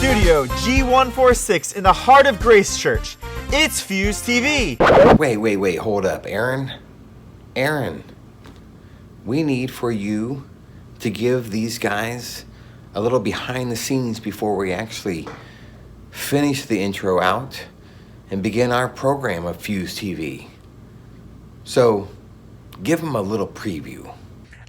Studio G146 in the heart of Grace Church, it's Fuse TV. Wait, hold up, Aaron, we need for you to give these guys a little behind the scenes before we actually finish the intro out and begin our program of Fuse TV. So, give them a little preview.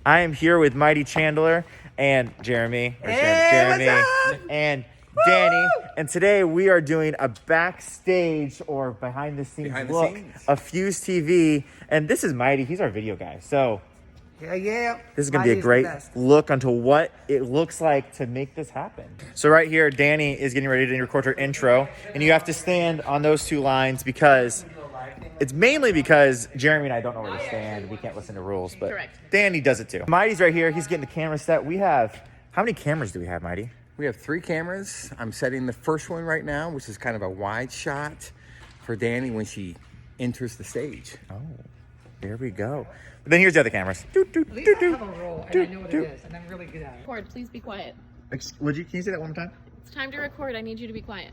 I am here with Mighty Chandler and Jeremy, and Dani, and today we are doing a backstage or behind the scenes look of Fuse TV, and this is Mighty. He's our video guy, so yeah. This is going to be a great look onto what it looks like to make this happen. So right here, Dani is getting ready to record her intro, and you have to stand on those two lines because it's mainly because Jeremy and I don't know where to stand. We can't listen to rules, but correct. Dani does it too. Mighty's right here. He's getting the camera set. We have, how many cameras do we have, Mighty? We have 3 cameras. I'm setting the first one right now, which is kind of a wide shot for Dani when she enters the stage. Oh, there we go. But then here's the other cameras. At least I have a roll, and I know what it is, and I'm really good at it. Record, please be quiet. Can you say that one more time? It's time to record. I need you to be quiet.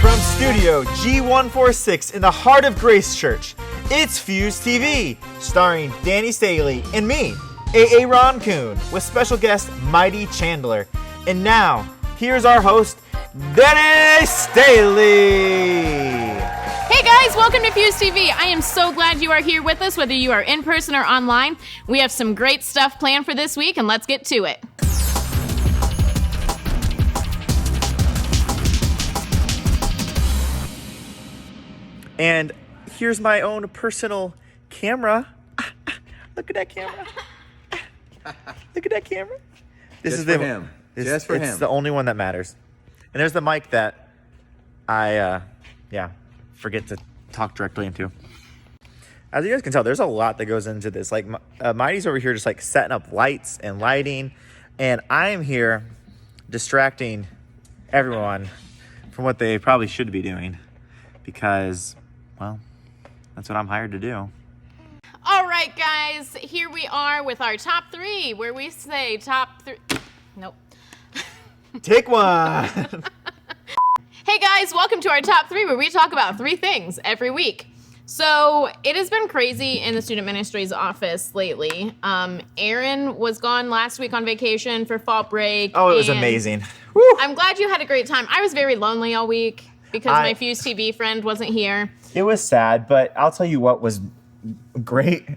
From Studio G146 in the heart of Grace Church, it's Fuse TV, starring Dani Staley and me, A.A. Ron Coon, with special guest Mighty Chandler. And now, here's our host, Dani Staley. Hey guys, welcome to Fuse TV. I am so glad you are here with us, whether you are in person or online. We have some great stuff planned for this week, and let's get to it. And here's my own personal camera. Look at that camera. Look at that camera. Just for him. Just for him. It's the only one that matters. And there's the mic that I, forget to talk directly into. As you guys can tell, there's a lot that goes into this. Like, Mighty's over here just like setting up lights and lighting. And I am here distracting everyone from what they probably should be doing. Because, well, that's what I'm hired to do. All right, guys, here we are with our top 3, where we say top 3. Nope. Take one. Hey guys, welcome to our top 3, where we talk about 3 things every week. So it has been crazy in the student ministry's office lately. Aaron was gone last week on vacation for fall break. Oh, it was amazing. Woo. I'm glad you had a great time. I was very lonely all week because my Fuse TV friend wasn't here. It was sad, but I'll tell you what was great.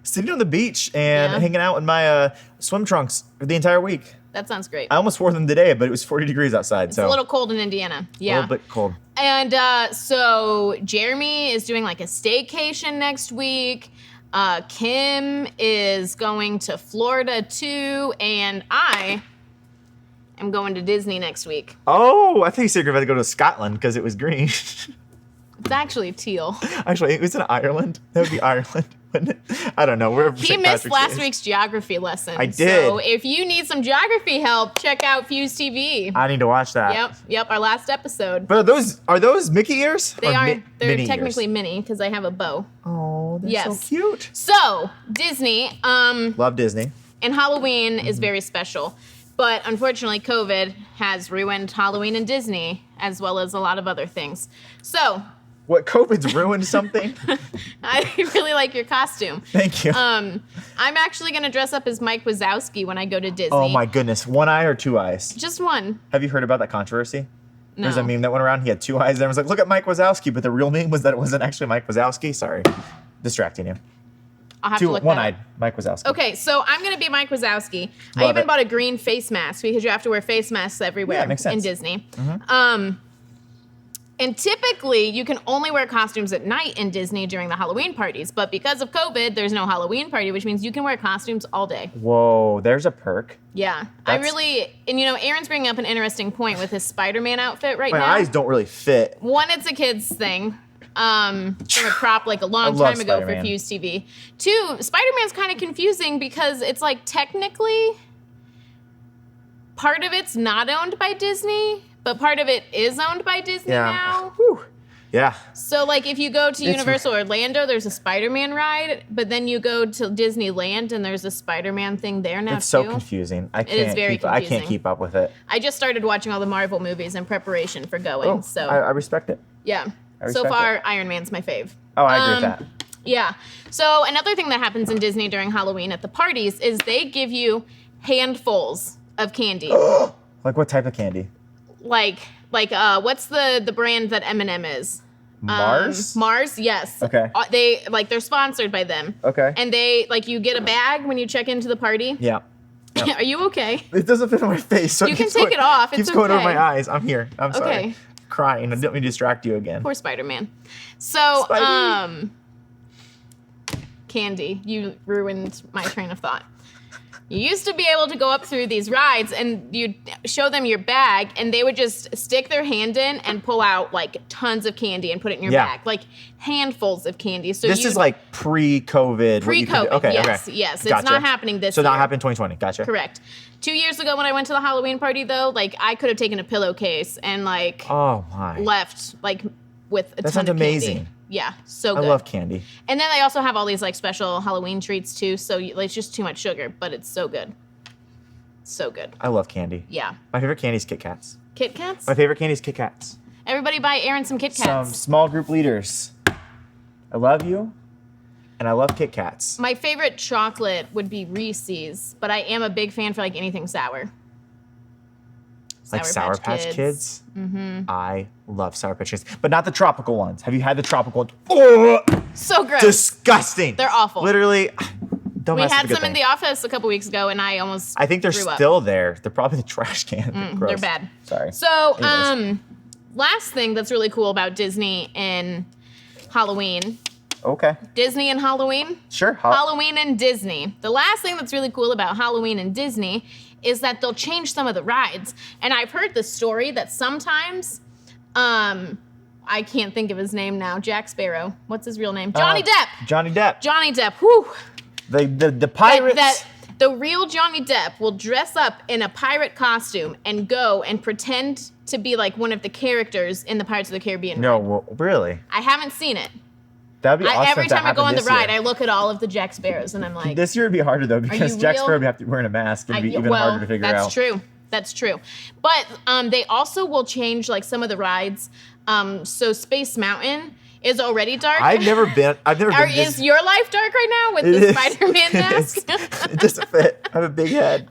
Sitting on the beach and hanging out in my swim trunks for the entire week. That sounds great. I almost wore them today, but it was 40 degrees outside. It's a little cold in Indiana. Yeah. A little bit cold. And so Jeremy is doing like a staycation next week. Kim is going to Florida too. And I am going to Disney next week. Oh, I think you said you were about to go to Scotland because it was green. It's actually teal. Actually, it was in Ireland. That would be Ireland, wouldn't it? I don't know. He missed last week's geography lesson. I did. So if you need some geography help, check out Fuse TV. I need to watch that. Yep, our last episode. But are those Mickey ears? They are. They're mini technically ears? mini because I have a bow. Oh, they're so cute. So, Disney. Love Disney. And Halloween is very special. But unfortunately, COVID has ruined Halloween and Disney, as well as a lot of other things. So, what, COVID's ruined something? I really like your costume. Thank you. I'm actually going to dress up as Mike Wazowski when I go to Disney. Oh my goodness. 1 eye or 2 eyes? Just one. Have you heard about that controversy? No. There's a meme that went around. He had 2 eyes. And everyone's like, look at Mike Wazowski. But the real meme was that it wasn't actually Mike Wazowski. Sorry. Distracting you. I'll have to look that One-eyed up. Mike Wazowski. Okay, so I'm going to be Mike Wazowski. Love I even it. bought a green face mask because you have to wear face masks everywhere makes sense. in Disney. Mm-hmm. And typically, you can only wear costumes at night in Disney during the Halloween parties. But because of COVID, there's no Halloween party, which means you can wear costumes all day. Whoa, there's a perk. Yeah. And Aaron's bringing up an interesting point with his Spider-Man outfit right My now. eyes don't really fit. One, it's a kid's thing. From a prop like a long love time ago Spider-Man. for Fuse TV. 2, Spider-Man's kind of confusing because it's like technically part of it's not owned by Disney, but part of it is owned by Disney now. Whew. Yeah. So, like, if you go to Universal Orlando, there's a Spider-Man ride, but then you go to Disneyland and there's a Spider-Man thing there now, It's so confusing. I is very I can't confusing. keep up with it. I just started watching all the Marvel movies in preparation for going, Oh, so I respect it. yeah. I So respect far, it. Iron Man's my fave. Oh, I agree with that. Yeah. So another thing that happens in Disney during Halloween at the parties is they give you handfuls of candy. Like what type of candy? like what's the brand that M&M is? Mars? Mars, yes. Okay. They're sponsored by them. Okay. And they you get a bag when you check into the party. Yeah. Are you okay? It doesn't fit on my face. So You can take it off. It's keeps going over okay. my eyes. I'm here. I'm sorry. Okay. Crying. I didn't mean to distract you again. Poor Spider-Man. So, Spidey. Candy, you ruined my train of thought. You used to be able to go up through these rides and you'd show them your bag and they would just stick their hand in and pull out like tons of candy and put it in your bag. Like handfuls of candy. So this is like pre-COVID. Pre-COVID, Okay, yes, okay. yes. It's Gotcha. not happening this So year. not happened 2020. Gotcha. Correct. 2 years ago when I went to the Halloween party though, I could have taken a pillowcase and Oh my. left with a That ton sounds of amazing. candy. Yeah, so I good. love candy. And then they also have all these special Halloween treats too. So it's just too much sugar, but it's so good. So good. I love candy. Yeah. My favorite candy is Kit Kats. Kit Kats? My favorite candy is Kit Kats. Everybody buy Aaron some Kit Some Kats. small group leaders. I love you, and I love Kit Kats. My favorite chocolate would be Reese's, but I am a big fan for anything sour. Like Sour Patch Kids. Mm-hmm. I love Sour Patch Kids, but not the tropical ones. Have you had the tropical ones? Oh, So gross. disgusting. They're awful. Literally, don't We mess with had the good some in thing. the office a couple weeks ago, and I almost I think they're threw up. still there. They're probably the trash can. Gross. They're bad. Sorry. So, Anyways. last thing that's really cool about Disney and Halloween. Okay. Disney and Halloween? Sure. Halloween and Disney. The last thing that's really cool about Halloween and Disney is that they'll change some of the rides. And I've heard the story that sometimes, I can't think of his name now. Jack Sparrow. What's his real name? Johnny Depp. Johnny Depp. Johnny Depp. Whew. The pirates. That the real Johnny Depp will dress up in a pirate costume and go and pretend to be one of the characters in the Pirates of the Caribbean No, ride. well, really? I haven't seen it. That'd be awesome. Every if that time I go on happened the this ride, year. I look at all of the Jack Sparrows and I'm like, This year would be harder though because you Jack real? Sparrow would have to wear a mask. It'd be even harder to figure out. That's true. That's true. But they also will change some of the rides. So Space Mountain is already dark. I've never been Is your life dark right now with It the is. Spider-Man mask? It doesn't fit. I have a big head.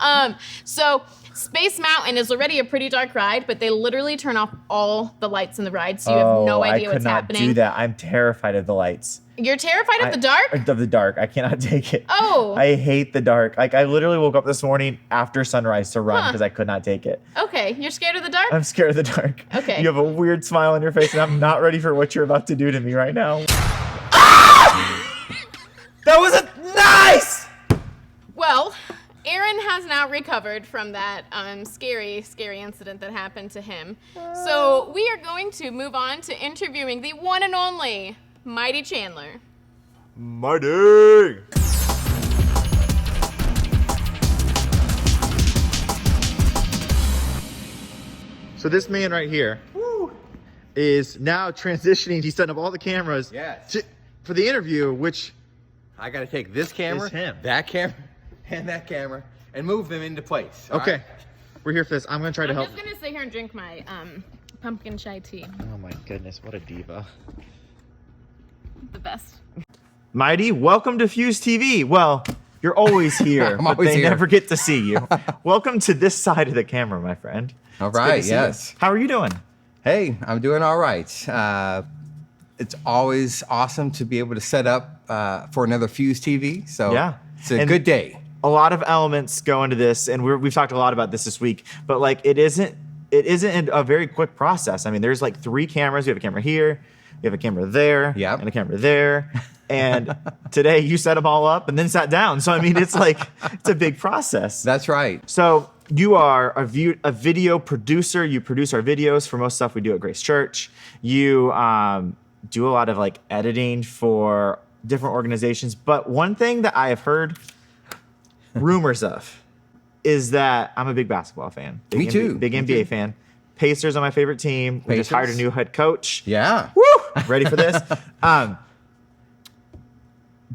So Space Mountain is already a pretty dark ride, but they literally turn off all the lights in the ride, so you have no idea what's happening. I could not do that. I'm terrified of the lights. You're terrified of the dark? Of the dark. I cannot take it. Oh. I hate the dark. I literally woke up this morning after sunrise to run because I could not take it. Okay, you're scared of the dark? I'm scared of the dark. Okay. You have a weird smile on your face, and I'm not ready for what you're about to do to me right now. That was nice! Well, Aaron has now recovered from that scary incident that happened to him. So we are going to move on to interviewing the one and only Mighty Chandler. Mighty! So this man right here is now transitioning. He's setting up all the cameras Yes. for the interview, which I got to take this camera, It's him. that camera, and that camera, and move them into place. all okay. right? We're here for this. I'm gonna try to I'm help. just going to sit here and drink my pumpkin chai tea. Oh my goodness, what a diva. The best. Mighty, welcome to Fuse TV. Well, you're always here, I'm but always they here. never get to see you. Welcome to this side of the camera, my friend. All It's good to right, see you. yes. How are you doing? Hey, I'm doing all right. It's always awesome to be able to set up for another Fuse TV. So Yeah. it's a And- good day. A lot of elements go into this, and we've talked a lot about this week, but it isn't a very quick process. I mean, there's 3 cameras. We have a camera here, we have a camera there, Yep. and a camera there. And today you set them all up and then sat down. So I mean, it's a big process. That's right. So you are a video producer. You produce our videos for most stuff we do at Grace Church. You do a lot of editing for different organizations. But one thing that I have heard rumors of is that I'm a big basketball fan. Me too. Big Me NBA too. fan. Pacers are my favorite team. We just hired a Pacers? new head coach. Yeah. Woo! ready for this?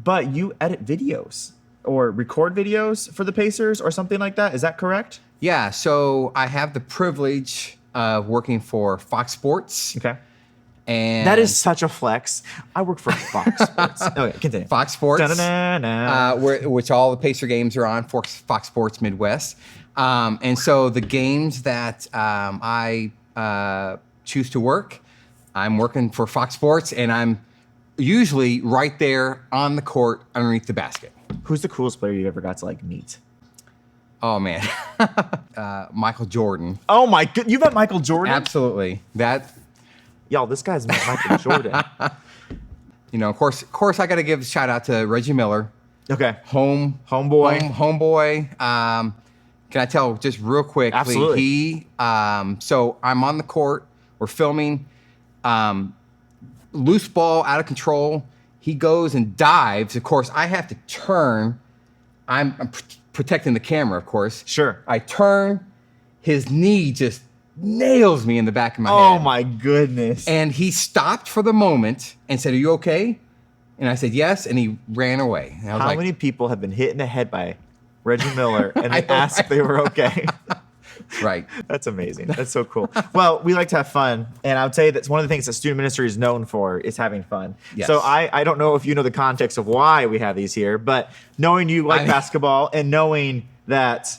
But you edit videos or record videos for the Pacers or something like that. Is that correct? Yeah, so I have the privilege of working for Fox Sports. Okay. And That is such a flex. I work for Fox Sports. Okay, continue. Fox Sports, Da-da-da-da. which all the Pacer games are on, Fox Sports Midwest. And so the games that I choose to work, I'm working for Fox Sports, and I'm usually right there on the court underneath the basket. Who's the coolest player you ever got to like meet? Oh, man. Michael Jordan. Oh my god, you met Michael Jordan? Absolutely. Y'all, this guy's met Michael Jordan. You know, of course, I got to give a shout out to Reggie Miller. Okay. Homeboy. Homeboy. Can I tell just real quickly? Absolutely. So I'm on the court. We're filming. Loose ball, out of control. He goes and dives. Of course, I have to turn. I'm protecting the camera, of course. Sure. I turn. His knee just nails me in the back of my head. Oh my goodness. And he stopped for the moment and said, "Are you okay?" And I said, "Yes." And he ran away. And I was How like, many people have been hit in the head by Reggie Miller and they I know, asked if they were okay? Right. That's amazing. That's so cool. Well, we like to have fun. And I would say that's one of the things that student ministry is known for is having fun. Yes. So I don't know if you know the context of why we have these here, but knowing you like basketball and knowing that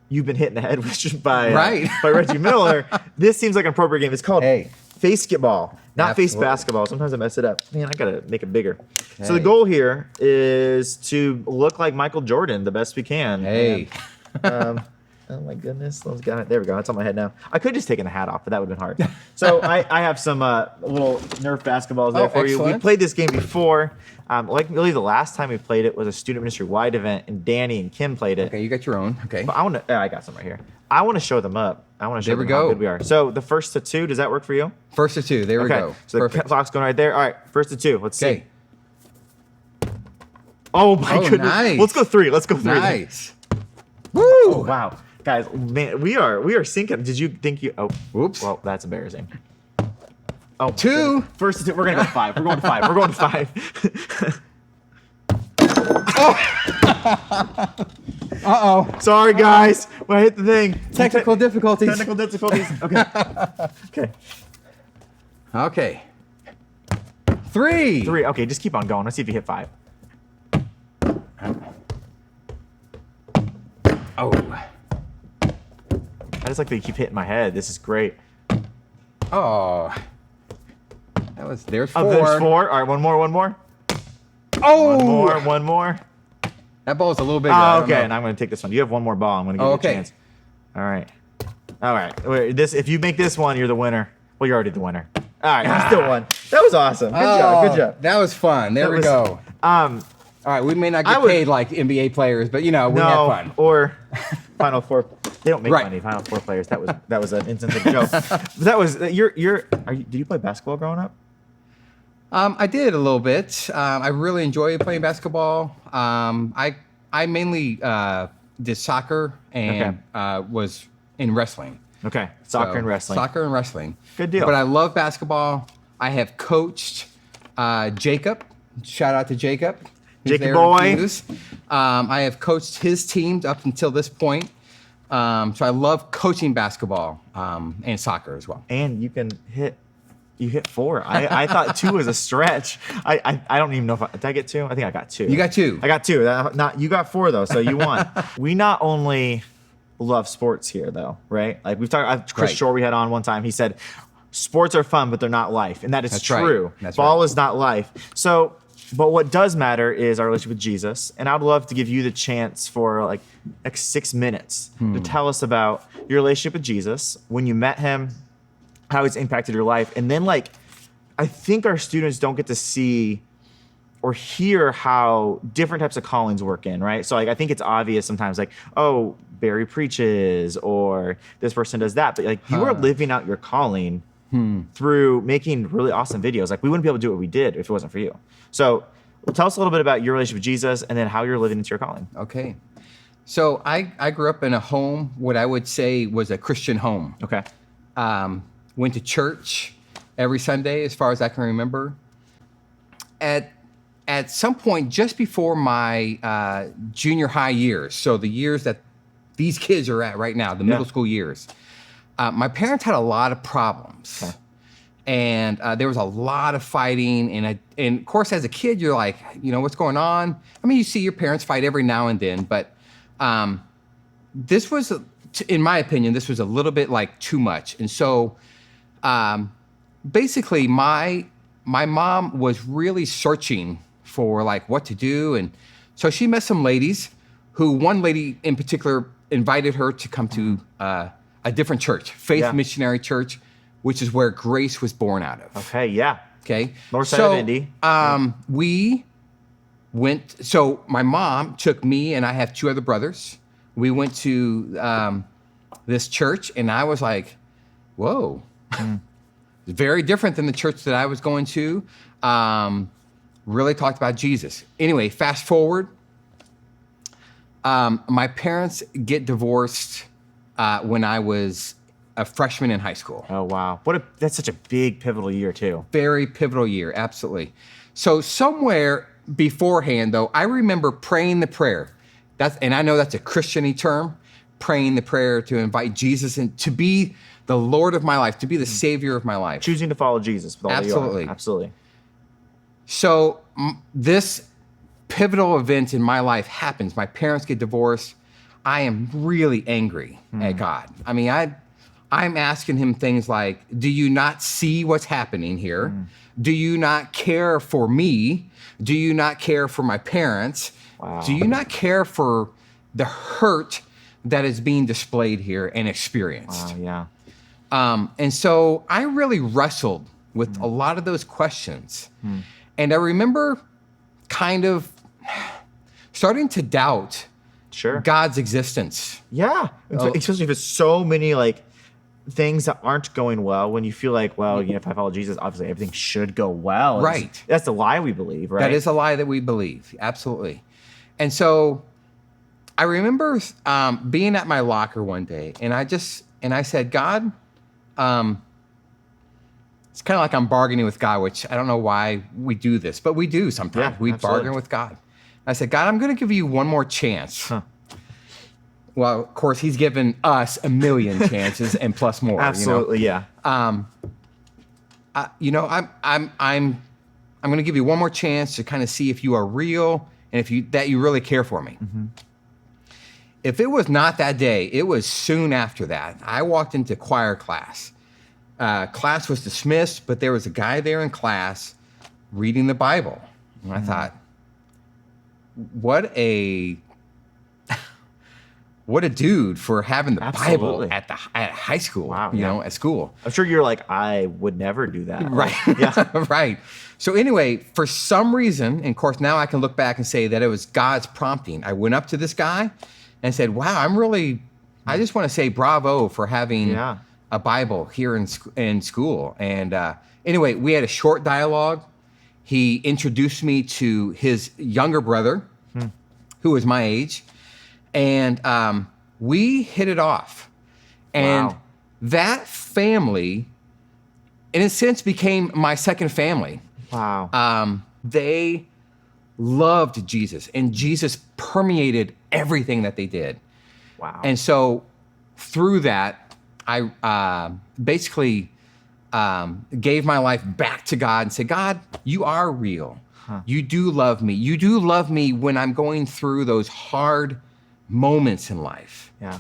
you've been hit in the head by Reggie Miller, this seems like an appropriate game. It's called Fasketball, not face Absolutely. basketball. Sometimes I mess it up. Man, I got to make it bigger. So the goal here is to look like Michael Jordan the best we can. Hey. And, oh my goodness, those guys. There we go. It's on my head now. I could just taken the hat off, but that would have been hard. So I have some little Nerf basketballs there for you. We played this game before. Like really the last time we played it was a student ministry wide event, and Dani and Kim played it. Okay, you got your own. Okay. But I got some right here. I want to show them up. I want to show There we them how go. good we are. So the first to two, does that work for you? First to two. There we Okay. go. So Perfect. the clock's going right there. All right, first to two. Let's see. Okay. Oh my goodness. Nice. Let's go three. Let's go three. Nice. Woo! Oh, wow. Guys, man, we are syncing. Did you think you Whoops. Well, that's embarrassing. Oh, Two. First to two. We're gonna go five. We're going to five. We're going to five. Uh-oh. Sorry, guys. When I hit the thing. Technical difficulties. Technical difficulties. Okay. Okay. Okay. Three. Three. Okay, just keep on going. Let's see if you hit five. Oh. I just like that you keep hitting my head. This is great. Oh. There's four. Oh, there's four. All right, one more. Oh. One more. That ball's a little bigger. Oh, okay, and I'm going to take this one. You have one more ball. I'm going to give you Okay. a chance. All right. Wait, if you make this one, you're the winner. Well, you're already the winner. All right, you still won. That was awesome. Good job. That was fun. There we go. All right, we may not get paid like NBA players, but we have fun. Or Final Four. They don't make Right. money. Final Four players. That was an insensitive joke. But that was did you play basketball growing up? I did a little bit. I really enjoyed playing basketball. I mainly did soccer and was in wrestling. Okay, soccer and wrestling. Soccer and wrestling. Good deal. But I love basketball. I have coached Jacob. Shout out to Jacob. He's Jacob there boy. in Hughes. I have coached his teams up until this point. So I love coaching basketball and soccer as well. And you hit four. I thought two was a stretch. I don't even know did I get two? I think I got two. You got two. I got two. You got four though, so you won. We not only love sports here though, right? Like we've talked. Chris Right. Shore we had on one time. He said, "Sports are fun, but they're not life," and that is That's right. true. That's Ball right. is not life. So, but what does matter is our relationship with Jesus. And I'd love to give you the chance for like 6 minutes to tell us about your relationship with Jesus, when you met him, how he's impacted your life. And then I think our students don't get to see or hear how different types of callings work in, right? So I think it's obvious sometimes oh, Barry preaches or this person does that. But you are living out your calling through making really awesome videos. We wouldn't be able to do what we did if it wasn't for you. So tell us a little bit about your relationship with Jesus and then how you're living into your calling. Okay. So I grew up in a home, what I would say was a Christian home. Okay. Went to church, every Sunday, as far as I can remember. At some point, just before my junior high years, so the years that these kids are at right now, the middle school years, my parents had a lot of problems. Okay. And there was a lot of fighting. And of course, as a kid, you're like, what's going on? I mean, you see your parents fight every now and then, but this was, in my opinion, this was a little bit like too much. And so basically, my mom was really searching for like what to do. And so she met some ladies who, one lady in particular invited her to come to a different church, Faith Missionary Church, which is where Grace was born out of. Okay, yeah. Okay. North side of Indy. We went, so my mom took me and I have two other brothers. We went to this church and I was like, whoa. Very different than the church that I was going to. Really talked about Jesus. Anyway, fast forward. My parents get divorced when I was a freshman in high school. Oh, wow. That's such a big pivotal year, too. Very pivotal year, absolutely. So somewhere beforehand, though, I remember praying the prayer. And I know that's a Christian-y term, praying the prayer to invite Jesus in, to be the Lord of my life, to be the Savior of my life. Choosing to follow Jesus with all Absolutely. that you are. Absolutely. So this pivotal event in my life happens. My parents get divorced. I am really angry at God. I mean, I'm asking him things like, do you not see what's happening here? Do you not care for me? Do you not care for my parents? Wow. Do you not care for the hurt that is being displayed here and experienced? Wow, yeah. And so I really wrestled with a lot of those questions. And I remember kind of starting to doubt Sure. God's existence. Yeah. Especially if it's so many, like, things that aren't going well, when you feel like, well, if I follow Jesus, obviously everything should go well. Right. That's the lie we believe, right? That is a lie that we believe. Absolutely. And so I remember being at my locker one day and I said, God, it's kind of like I'm bargaining with God, which I don't know why we do this, but we do sometimes. Yeah, we absolutely. bargain with God. I said, God, I'm going to give you one more chance. Well, of course, he's given us a million chances and plus more. Absolutely, yeah. I'm going to give you one more chance to kind of see if you are real and if you really care for me. If it was not that day, it was soon after that. I walked into choir class. Class was dismissed, but there was a guy there in class reading the Bible. And I thought, what a dude for having the Absolutely. Bible at high school, Wow, at school. I'm sure you're like, I would never do that. Right. Yeah. Right. So anyway, for some reason, and of course now I can look back and say that it was God's prompting. I went up to this guy and said, wow, I just want to say bravo for having a Bible here in school. And anyway, we had a short dialogue. He introduced me to his younger brother, who was my age. And we hit it off. And that family, in a sense, became my second family. Wow. They loved Jesus, and Jesus permeated everything that they did. Wow. And so through that, I basically gave my life back to God and said, God, you are real. You do love me. You do love me when I'm going through those hard moments in life. Yeah.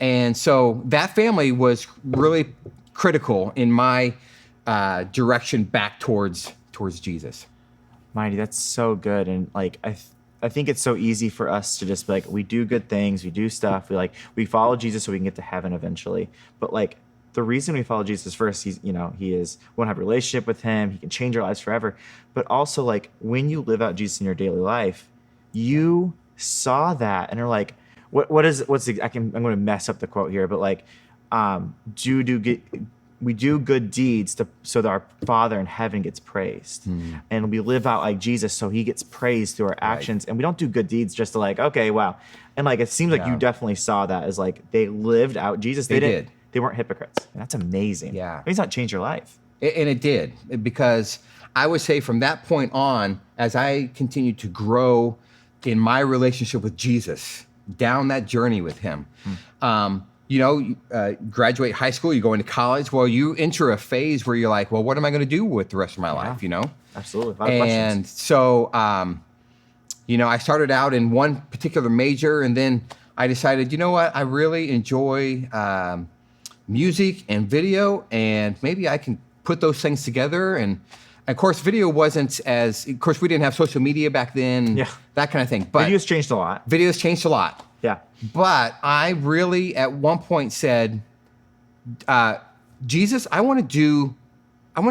And so that family was really critical in my direction back towards Jesus. Mighty, that's so good. And like, I think it's so easy for us to just be like, we do good things, we do stuff, we follow Jesus so we can get to heaven eventually. But like, the reason we follow Jesus first, we want to have a relationship with him. He can change our lives forever. But also, like, when you live out Jesus in your daily life, you saw that and are like, I'm going to mess up the quote here, but like, we do good deeds so that our Father in heaven gets praised. And we live out like Jesus so he gets praised through our actions. And we don't do good deeds just to like, okay, wow. And like, it seems like you definitely saw that as like, they lived out Jesus. They did. They weren't hypocrites. And that's amazing. Yeah. He's not changed your life. And it did, because I would say from that point on, as I continued to grow in my relationship with Jesus, down that journey with him, you graduate high school, you go into college. Well, you enter a phase where you're like, well, what am I going to do with the rest of my life? Absolutely. A lot of questions. And so, I started out in one particular major, and then I decided, you know what, I really enjoy music and video, and maybe I can put those things together. And of course, video wasn't of course, we didn't have social media back then, that kind of thing. But Video's changed a lot. Video's changed a lot. Yeah. But I really, at one point, said, Jesus, I want to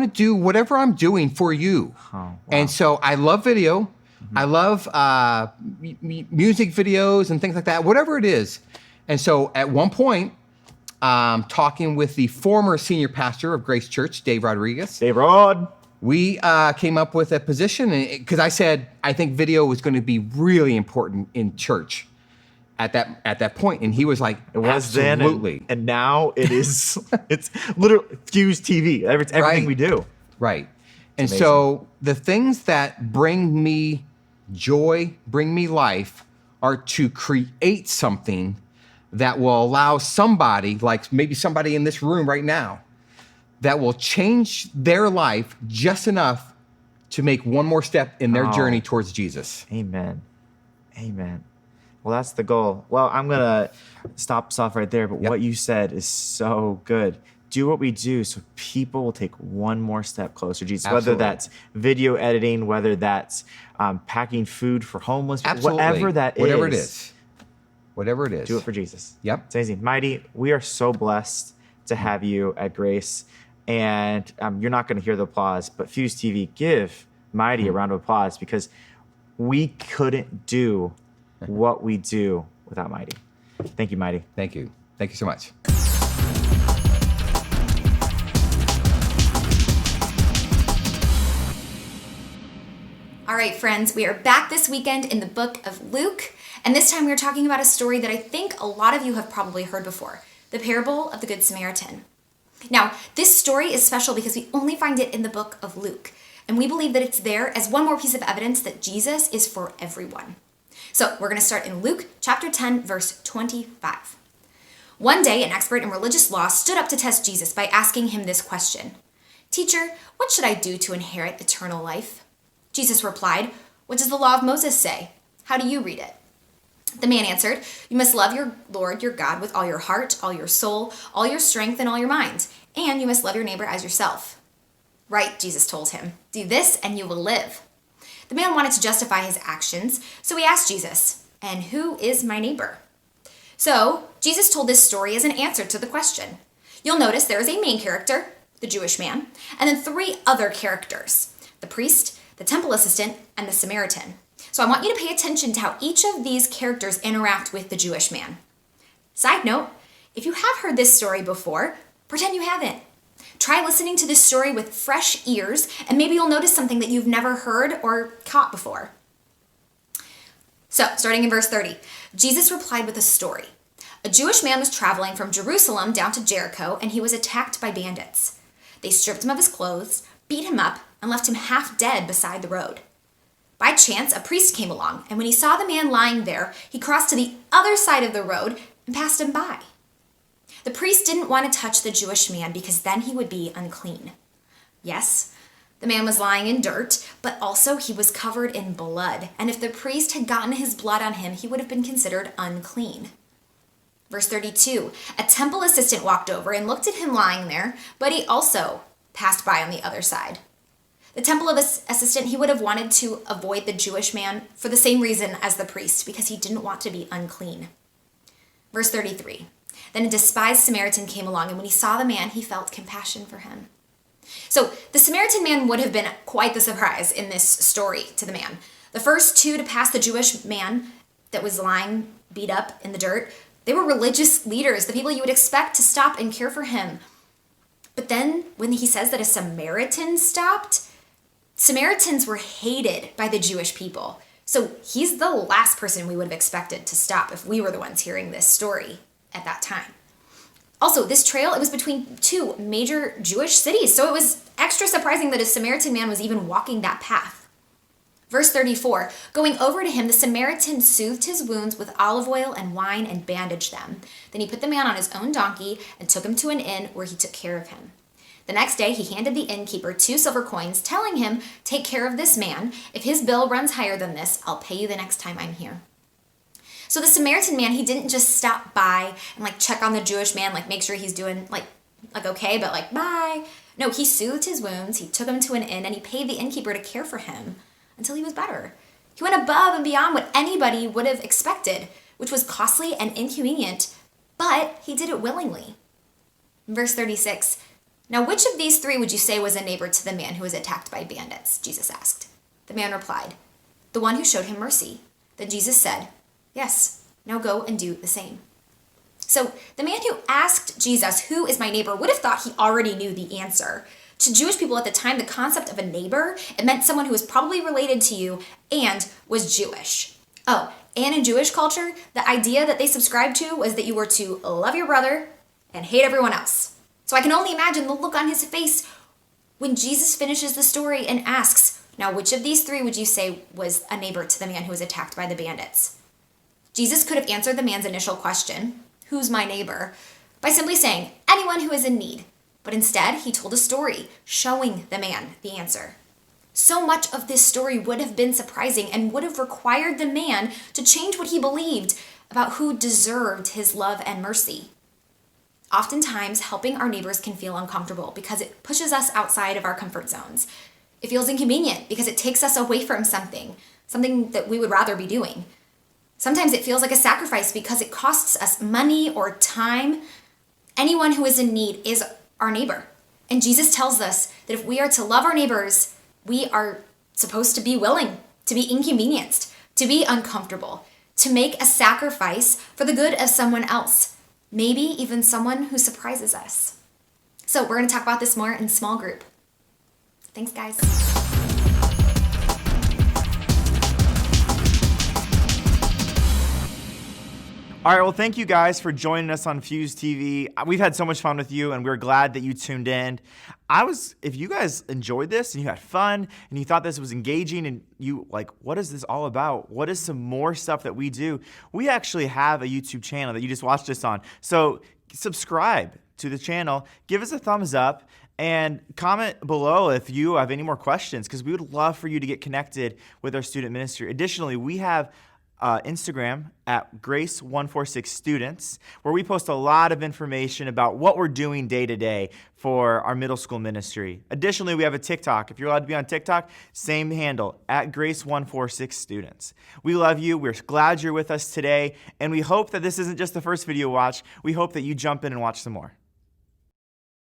do whatever I'm doing for you. Oh, wow. And so I love video. I love music videos and things like that, whatever it is. And so at one point, talking with the former senior pastor of Grace Church, Dave Rodriguez. Dave Rod. We came up with a position, because I said I think video was going to be really important in church at that point, and he was like, it was absolutely. Then, and now it is. It's literally Fuse TV. It's everything we do. Right. And so the things that bring me joy, bring me life, are to create something that will allow somebody, like maybe somebody in this room right now, that will change their life just enough to make one more step in their journey towards Jesus. Amen. Well, that's the goal. Well, I'm going to stop right there, but what you said is so good. Do what we do so people will take one more step closer to Jesus, Absolutely. Whether that's video editing, whether that's packing food for homeless people, Absolutely. whatever it is. Whatever it is. Do it for Jesus. Yep. It's amazing. Mighty, we are so blessed to have you at Grace. And you're not going to hear the applause, but Fuse TV, give Mighty a round of applause, because we couldn't do what we do without Mighty. Thank you, Mighty. Thank you. Thank you so much. All right, friends, we are back this weekend in the book of Luke, and this time we're talking about a story that I think a lot of you have probably heard before, the parable of the Good Samaritan. Now, this story is special because we only find it in the book of Luke, and we believe that it's there as one more piece of evidence that Jesus is for everyone. So we're going to start in Luke chapter 10, verse 25. One day, an expert in religious law stood up to test Jesus by asking him this question: "Teacher, what should I do to inherit eternal life?" Jesus replied, "What does the law of Moses say? How do you read it?" The man answered, "You must love your Lord, your God, with all your heart, all your soul, all your strength, and all your mind. And you must love your neighbor as yourself." "Right," Jesus told him. "Do this and you will live." The man wanted to justify his actions, so he asked Jesus, "And who is my neighbor?" So Jesus told this story as an answer to the question. You'll notice there is a main character, the Jewish man, and then three other characters: the priest, the temple assistant, and the Samaritan. So I want you to pay attention to how each of these characters interact with the Jewish man. Side note, if you have heard this story before, pretend you haven't. Try listening to this story with fresh ears, and maybe you'll notice something that you've never heard or caught before. So, starting in verse 30, Jesus replied with a story. A Jewish man was traveling from Jerusalem down to Jericho, and he was attacked by bandits. They stripped him of his clothes, beat him up, and left him half dead beside the road. By chance, a priest came along, and when he saw the man lying there, he crossed to the other side of the road and passed him by. The priest didn't want to touch the Jewish man because then he would be unclean. Yes, the man was lying in dirt, but also he was covered in blood, and if the priest had gotten his blood on him, he would have been considered unclean. Verse 32, a temple assistant walked over and looked at him lying there, but he also passed by on the other side. The temple assistant, he would have wanted to avoid the Jewish man for the same reason as the priest, because he didn't want to be unclean. Verse 33, then a despised Samaritan came along, and when he saw the man, he felt compassion for him. So the Samaritan man would have been quite the surprise in this story to the man. The first two to pass the Jewish man that was lying beat up in the dirt, they were religious leaders, the people you would expect to stop and care for him. But then when he says that a Samaritan stopped, Samaritans were hated by the Jewish people. So he's the last person we would have expected to stop if we were the ones hearing this story at that time. Also, this trail, it was between two major Jewish cities, so it was extra surprising that a Samaritan man was even walking that path. Verse 34, going over to him, the Samaritan soothed his wounds with olive oil and wine and bandaged them. Then he put the man on his own donkey and took him to an inn where he took care of him. The next day, he handed the innkeeper 2 silver coins, telling him, take care of this man. If his bill runs higher than this, I'll pay you the next time I'm here. So the Samaritan man, he didn't just stop by and check on the Jewish man, make sure he's doing like okay, but bye. No, he soothed his wounds, he took him to an inn, and he paid the innkeeper to care for him until he was better. He went above and beyond what anybody would have expected, which was costly and inconvenient, but he did it willingly. Verse 36, now which of these 3 would you say was a neighbor to the man who was attacked by bandits? Jesus asked. The man replied, the one who showed him mercy. Then Jesus said, yes, now go and do the same. So the man who asked Jesus, who is my neighbor, would have thought he already knew the answer. To Jewish people at the time, the concept of a neighbor, it meant someone who was probably related to you and was Jewish. Oh, and in Jewish culture, the idea that they subscribed to was that you were to love your brother and hate everyone else. So I can only imagine the look on his face when Jesus finishes the story and asks, now which of these 3 would you say was a neighbor to the man who was attacked by the bandits? Jesus could have answered the man's initial question, who's my neighbor, by simply saying, anyone who is in need. But instead, he told a story, showing the man the answer. So much of this story would have been surprising and would have required the man to change what he believed about who deserved his love and mercy. Oftentimes, helping our neighbors can feel uncomfortable because it pushes us outside of our comfort zones. It feels inconvenient because it takes us away from something that we would rather be doing. Sometimes it feels like a sacrifice because it costs us money or time. Anyone who is in need is our neighbor. And Jesus tells us that if we are to love our neighbors, we are supposed to be willing to be inconvenienced, to be uncomfortable, to make a sacrifice for the good of someone else, maybe even someone who surprises us. So we're going to talk about this more in small group. Thanks, guys. All right, well, thank you guys for joining us on Fuse TV. We've had so much fun with you, and we're glad that you tuned in. If you guys enjoyed this and you had fun and you thought this was engaging and you what is this all about? What is some more stuff that we do? We actually have a YouTube channel that you just watched us on. So subscribe to the channel, give us a thumbs up, and comment below if you have any more questions, because we would love for you to get connected with our student ministry. Additionally, we have Instagram at Grace146Students, where we post a lot of information about what we're doing day to day for our middle school ministry. Additionally, we have a TikTok. If you're allowed to be on TikTok, same handle, at Grace146Students. We love you. We're glad you're with us today, and we hope that this isn't just the first video watch. We hope that you jump in and watch some more.